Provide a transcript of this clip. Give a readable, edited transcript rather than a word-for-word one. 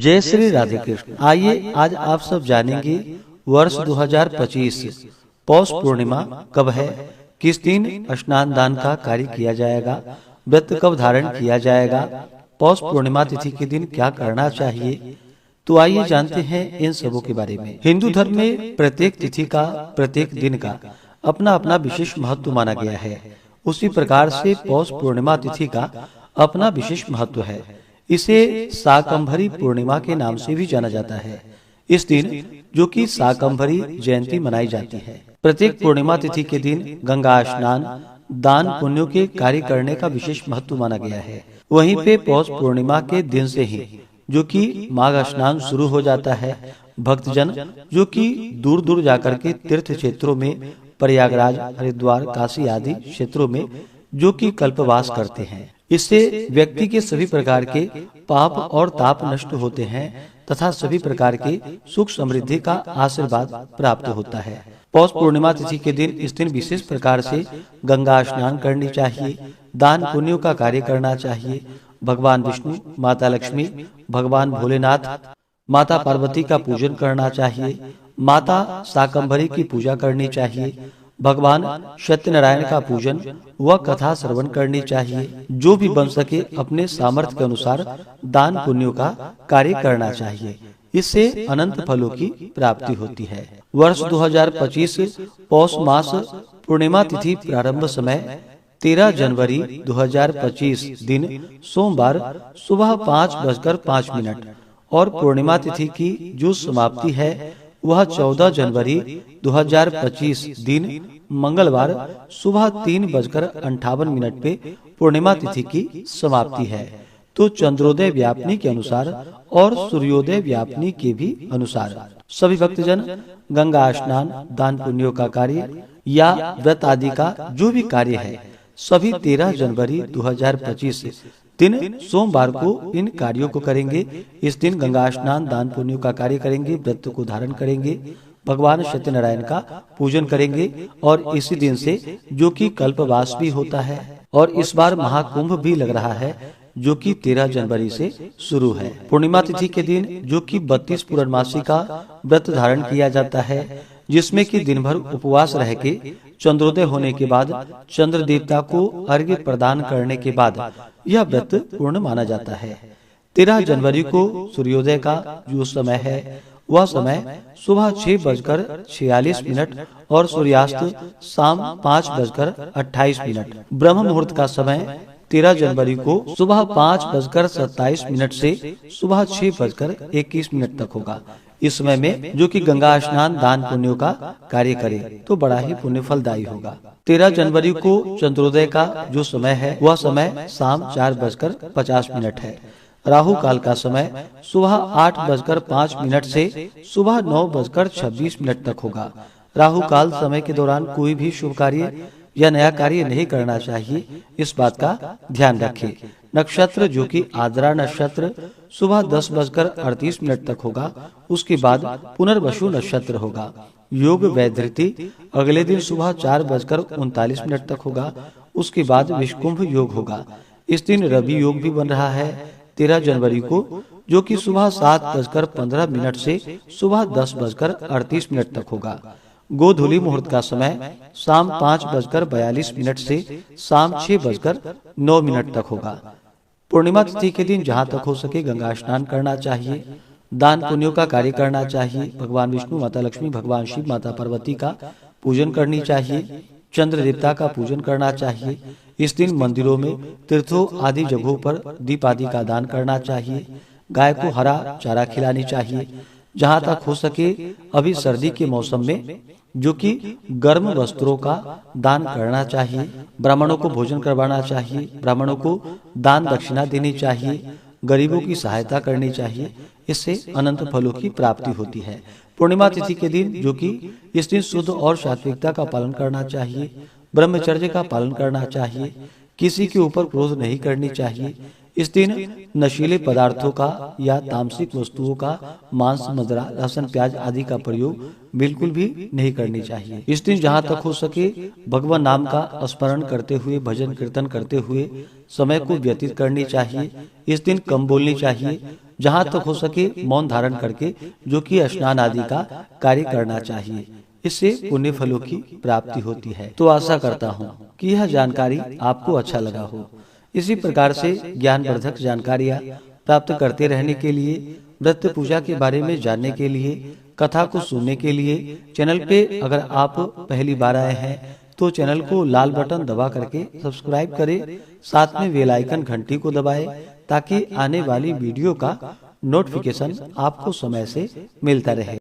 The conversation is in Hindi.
जय श्री राधे कृष्ण। आइए आज आप सब जानेंगे वर्ष 2025 पौष पूर्णिमा कब है, किस दिन स्नान दान का कार्य किया जाएगा, व्रत कब धारण किया जाएगा, पौष पूर्णिमा तिथि के दिन क्या करना चाहिए। तो आइए जानते हैं इन सबों के बारे में। हिंदू धर्म में प्रत्येक तिथि का, प्रत्येक दिन का अपना अपना विशेष महत्व माना गया है। उसी प्रकार से पौष पूर्णिमा तिथि का अपना विशेष महत्व है। इसे शाकंभरी पूर्णिमा के नाम से भी जाना जाता है। इस दिन जो कि शाकंभरी जयंती मनाई जाती है। प्रत्येक पूर्णिमा तिथि के दिन गंगा स्नान, दान पुण्यों के कार्य करने का विशेष महत्व माना गया है। वहीं पे पौष पूर्णिमा के दिन से ही जो कि माघ स्नान शुरू हो जाता है। भक्तजन जो कि दूर दूर जाकर के तीर्थ क्षेत्रों में, प्रयागराज, हरिद्वार, काशी आदि क्षेत्रों में जो कि कल्पवास करते हैं। इससे व्यक्ति के सभी प्रकार के पाप और ताप नष्ट होते हैं तथा सभी प्रकार के सुख समृद्धि का आशीर्वाद प्राप्त होता है। पौष पूर्णिमा तिथि के दिन इस दिन विशेष प्रकार से गंगा स्नान करनी चाहिए, दान पुण्यों का कार्य करना चाहिए, भगवान विष्णु, माता लक्ष्मी, भगवान भोलेनाथ, माता पार्वती का पूजन करना चाहिए, माता शाकंभरी की पूजा करनी चाहिए, भगवान सत्यनारायण का पूजन व कथा श्रवण करनी चाहिए। जो भी बन सके अपने सामर्थ्य के अनुसार दान पुण्यों का कार्य करना चाहिए। इससे अनंत फलों की प्राप्ति होती है। वर्ष 2025 पौष मास पूर्णिमा तिथि प्रारंभ समय 13 जनवरी 2025 दिन सोमवार सुबह 5:05 और पूर्णिमा तिथि की जो समाप्ति है वह 14 जनवरी 2025 दिन मंगलवार सुबह 3:58 पे पूर्णिमा तिथि की समाप्ति है। तो चंद्रोदय व्यापनी के अनुसार और सूर्योदय व्यापनी के भी अनुसार सभी भक्तजन गंगा स्नान, दान पुण्यों का कार्य या व्रत आदि का जो भी कार्य है सभी 13 जनवरी 2025 दिन सोमवार को इन कार्यों को करेंगे। इस दिन गंगा स्नान, दान पुण्यों का कार्य करेंगे, व्रत को धारण करेंगे, भगवान सत्यनारायण का पूजन करेंगे और इसी दिन से जो कि कल्पवास भी होता है और इस बार महाकुंभ भी लग रहा है जो कि 13 जनवरी से शुरू है। पूर्णिमा तिथि के दिन जो कि 32 पूर्णमासी का व्रत धारण किया जाता है, जिसमें कि दिन भर उपवास रह के चंद्रोदय होने के बाद चंद्र देवता को अर्घ्य प्रदान करने के बाद यह व्रत पूर्ण माना जाता है। 13 जनवरी को सूर्योदय का जो समय है वह समय सुबह 6:46 और सूर्यास्त शाम 5:28। ब्रह्म मुहूर्त का समय 13 जनवरी को सुबह 5:27 से सुबह 6:21 तक होगा। इस समय में जो कि गंगा स्नान, दान पुण्यों का कार्य करे तो बड़ा ही पुण्य फलदायी होगा। 13 जनवरी को चंद्रोदय का जो समय है वह समय शाम 4:50 है। राहु काल का समय सुबह 8:05 से सुबह 9:26 तक होगा। राहु काल समय के दौरान कोई भी शुभ कार्य या नया कार्य नहीं करना चाहिए, इस बात का ध्यान रखें। नक्षत्र जो कि आद्रा नक्षत्र सुबह 10:38 तक होगा। उसके बाद पुनर्वसु नक्षत्र होगा। योग वैधृति अगले दिन सुबह 4:39 तक होगा। उसके बाद विषकुंभ योग होगा। इस दिन रवि योग भी बन रहा है 13 जनवरी को, जो कि सुबह 7:15 से सुबह 10:38 तक होगा। गोधूली मुहूर्त का समय शाम 5:42 से शाम 6:09 तक होगा। पूर्णिमा तिथि के दिन जहाँ तक हो सके गंगा स्नान करना चाहिए, दान पुण्यों का कार्य करना चाहिए, भगवान विष्णु, माता लक्ष्मी, भगवान शिव, माता पार्वती का पूजन करनी चाहिए, चंद्र देवता का पूजन करना चाहिए। इस दिन मंदिरों में, तीर्थों आदि जगहों पर दीप आदि का दान करना चाहिए। गाय को हरा चारा खिलानी चाहिए। जहाँ तक हो सके अभी सर्दी के मौसम में जो कि गर्म वस्त्रों का दान करना चाहिए। ब्राह्मणों को भोजन करवाना चाहिए, ब्राह्मणों को दान दक्षिणा देनी चाहिए, गरीबों की सहायता करनी चाहिए। इससे अनंत फलों की प्राप्ति होती है। पूर्णिमा तिथि के दिन जो कि इस दिन शुद्ध और सात्विकता का पालन करना चाहिए, ब्रह्मचर्य का पालन करना चाहिए, किसी के ऊपर क्रोध नहीं करनी चाहिए। इस दिन नशीले पदार्थों का या तामसिक वस्तुओं का, मांस, मदिरा, लहसुन, प्याज आदि का प्रयोग बिल्कुल भी नहीं करनी चाहिए। इस दिन जहाँ तक हो सके भगवान नाम का स्मरण करते हुए, भजन कीर्तन करते हुए समय को व्यतीत करनी चाहिए। इस दिन कम बोलनी चाहिए, जहाँ तक हो सके मौन धारण करके, जो कि स्नान आदि का कार्य करना चाहिए। इससे पुण्य फलों की प्राप्ति होती है। तो आशा करता हूँ कि यह जानकारी आपको अच्छा लगा हो। इसी प्रकार से ज्ञानवर्धक जानकारियाँ प्राप्त करते रहने के लिए, व्रत पूजा के बारे में जानने के लिए, कथा को सुनने के लिए चैनल पे अगर आप पहली बार आए हैं तो चैनल को लाल बटन दबा करके सब्सक्राइब करें, साथ में बेल आइकन घंटी को दबाएं ताकि आने वाली वीडियो का नोटिफिकेशन आपको समय से मिलता रहे।